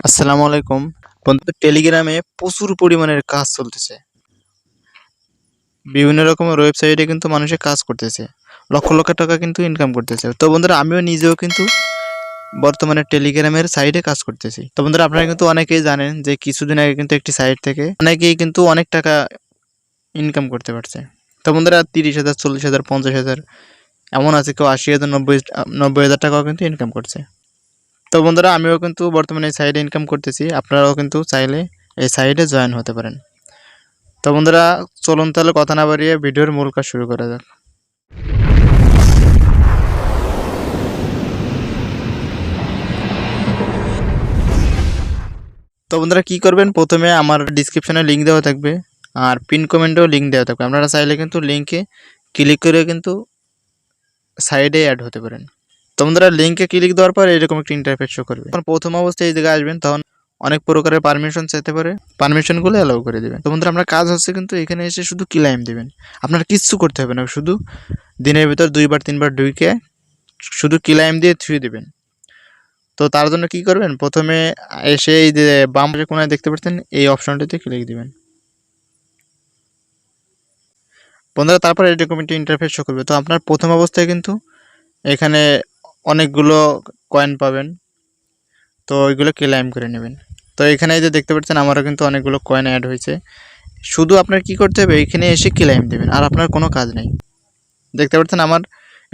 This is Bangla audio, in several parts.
আসসালামু আলাইকুম। বন্ধু, টেলিগ্রামে প্রচুর পরিমাণের কাজ চলতেছে। বিভিন্ন রকমের ওয়েবসাইটে কিন্তু মানুষে কাজ করতেছে। লক্ষ লক্ষ টাকা কিন্তু ইনকাম করতেছে। তো বন্ধুরা, আমিও নিজেও কিন্তু বর্তমানে টেলিগ্রামের সাইটে কাজ করতেছি। তো বন্ধুরা, আপনারা কিন্তু অনেকেই জানেন যে কিছুদিন আগে কিন্তু একটি সাইট থেকে অনেকেই কিন্তু অনেক টাকা ইনকাম করতে পারছে। তো বন্ধুরা, 30,000, 40,000, 50,000, এমন আছে কেউ 80,000, 90,000 টাকাও কিন্তু ইনকাম করছে। তো বন্ধুরা, আমিও কিন্তু বর্তমানে এই সাইডে ইনকাম করতেছি। আপনারাও কিন্তু চাইলে এই সাইডে জয়েন হতে পারেন। তো বন্ধুরা, চলুন তাহলে কথা না বাড়িয়ে ভিডিওর মূল কাজ শুরু করা যাক। তো বন্ধুরা, কি করবেন, প্রথমে আমার ডিসক্রিপশনে লিঙ্ক দেওয়া থাকবে আর পিন কমেন্টেও লিঙ্ক দেওয়া থাকবে। আপনারা চাইলে কিন্তু লিঙ্কে ক্লিক করে কিন্তু সাইডে অ্যাড হতে পারেন। তো বন্ধুরা, লিঙ্কে ক্লিক দেওয়ার পর এরকম একটা ইন্টারফেস শো করবে। তখন প্রথম অবস্থায় এই জায়গায় আসবেন, তখন অনেক প্রকারের পারমিশন চাইতে পারে, পারমিশনগুলো অ্যালাউ করে দেবেন। তো বন্ধুরা, আপনার কাজ হচ্ছে কিন্তু এখানে এসে শুধু ক্লাইম দেবেন। আপনার কিচ্ছু করতে হবে না, শুধু দিনের ভিতর 2বার 3বার ঢুকে শুধু ক্লাইম দিয়ে থুয়ে দেবেন। তো তার জন্য কি করবেন, প্রথমে এসে এই যে বাম পাশে কোনায় দেখতে পাচ্ছেন এই অপশনটিতে ক্লিক দিবেন। বন্ধুরা, তারপর এরকম একটা ইন্টারফেস শো করবে। তো আপনার প্রথম অবস্থায় কিন্তু এখানে অনেকগুলো কয়েন পাবেন, তো ওইগুলো ক্লেম করে নেবেন। তো এখানে এই যে দেখতে পাচ্ছেন আমারও কিন্তু অনেকগুলো কয়েন অ্যাড হয়েছে। শুধু আপনার কি করতে হবে, এখানে এসে ক্লেম দেবেন, আর আপনার কোনো কাজ নেই। দেখতে পাচ্ছেন আমার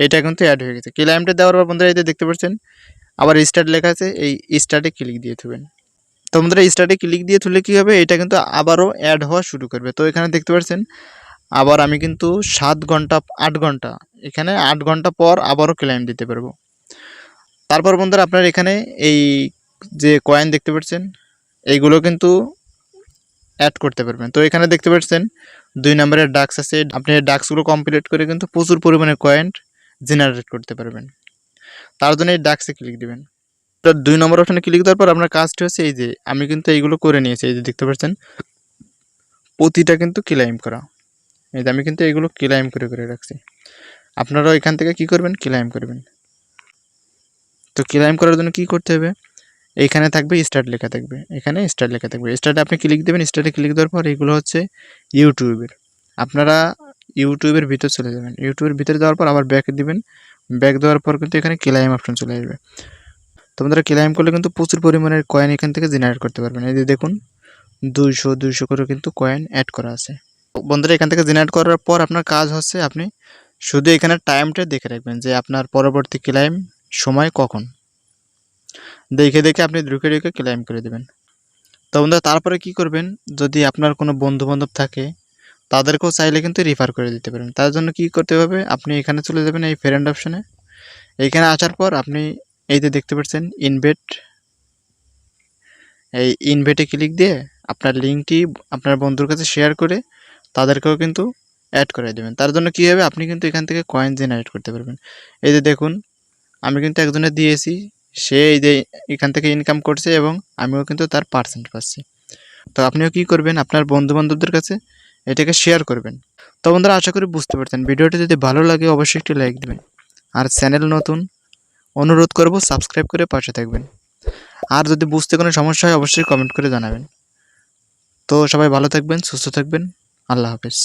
এটা কিন্তু অ্যাড হয়ে গেছে। ক্লেমটা দেওয়ার পর বন্ধুরা, এই যে দেখতে পাচ্ছেন আবার স্টার্ট লেখা আছে, এই স্টার্টে ক্লিক দিয়ে দেবেন। তো বন্ধুরা, স্টার্টে ক্লিক দিয়ে তুলে কী হবে, এটা কিন্তু আবারও অ্যাড হওয়া শুরু করবে। তো এখানে দেখতে পাচ্ছেন আবার আমি কিন্তু 7 ঘন্টা 8 ঘন্টা, এখানে 8 ঘন্টা পর আবারও ক্লেম দিতে পারবো। তারপর বন্ধুরা, আপনার এখানে এই যে কয়েন দেখতে পাচ্ছেন এইগুলো কিন্তু অ্যাড করতে পারবেন। তো এখানে দেখতে পাচ্ছেন 2 নম্বরের ডাক্স আছে। আপনি এই ডাক্সগুলো কমপ্লিট করে কিন্তু প্রচুর পরিমাণে কয়েন জেনারেট করতে পারবেন। তার জন্য এই ডাক্সে ক্লিক দিবেন। তো 2 নম্বর অপশনে ক্লিক দেওয়ার পর আপনার কাজটি হচ্ছে এই যে আমি কিন্তু এইগুলো করে নিয়েছি। এই যে দেখতে পাচ্ছেন প্রতিটা কিন্তু ক্লেইম করা। এই যে আমি কিন্তু এইগুলো ক্লেইম করে করে রাখছি। আপনারাও এখান থেকে কি করবেন, ক্লেইম করবেন। তো ক্লেইম করার জন্য কি করতে হবে, এইখানে থাকবে স্টার্ট লেখা থাকবে, এখানে স্টার্ট লেখা থাকবে। স্টার্টে আপনি ক্লিক দেবেন। স্টার্টে ক্লিক দেওয়ার পর এগুলো হচ্ছে ইউটিউবের। আপনারা ইউটিউবের ভিতর চলে যাবেন। ইউটিউবের ভিতরে যাওয়ার পর আবার ব্যাক দিবেন। ব্যাক দেওয়ার পর কিন্তু এখানে ক্লেইম অপশন চলে আসবে। তো আপনারা ক্লেইম করলে কিন্তু প্রচুর পরিমাণের কয়েন এখান থেকে জেনারেট করতে পারবেন। এই যে দেখুন 200 করে কিন্তু কয়েন অ্যাড করা আছে। বন্ধুরা, এখান থেকে জেনারেট করার পর আপনার কাজ হচ্ছে আপনি শুধু এখানে টাইমটা দেখে রাখবেন যে আপনার পরবর্তী ক্লেইম সময় কখন। দেখে দেখে আপনি ঢুকে ঢুকে ক্লেইম করে দেবেন। তো বন্ধুরা, তারপরে কি করবেন, যদি আপনার কোনো বন্ধু-বান্ধব থাকে তাদেরকেও চাইলে কিন্তু রেফার করে দিতে পারেন। তার জন্য কি করতে হবে, আপনি এখানে চলে যাবেন এই ফ্রেন্ড অপশনে। এইখানে আসার পর আপনি এই যে দেখতে পাচ্ছেন ইনভাইট, এই ইনভাইটে ক্লিক দিয়ে আপনার লিঙ্কটি আপনার বন্ধুর কাছে শেয়ার করে তাদেরকেও কিন্তু অ্যাড করে দেবেন। তার জন্য কী হবে, আপনি কিন্তু এখান থেকে কয়েন জেনারেট করতে পারবেন। এই যে দেখুন আমি কিন্তু একজনের দিয়েছি, সে এই যে এখান থেকে ইনকাম করছে এবং আমিও কিন্তু তার পার্সেন্ট পাচ্ছি। তো আপনিও কি করবেন, আপনার বন্ধু-বান্ধবদের কাছে এটাকে শেয়ার করবেন। তো বন্ধুরা, আশা করি বুঝতে পারছেন। ভিডিওটি যদি ভালো লাগে অবশ্যই একটি লাইক দেবেন। আর চ্যানেল নতুন, অনুরোধ করব সাবস্ক্রাইব করে পাশে থাকবেন। আর যদি বুঝতে কোনো সমস্যা হয় অবশ্যই কমেন্ট করে জানাবেন। তো সবাই ভালো থাকবেন, সুস্থ থাকবেন। আল্লাহ হাফেজ।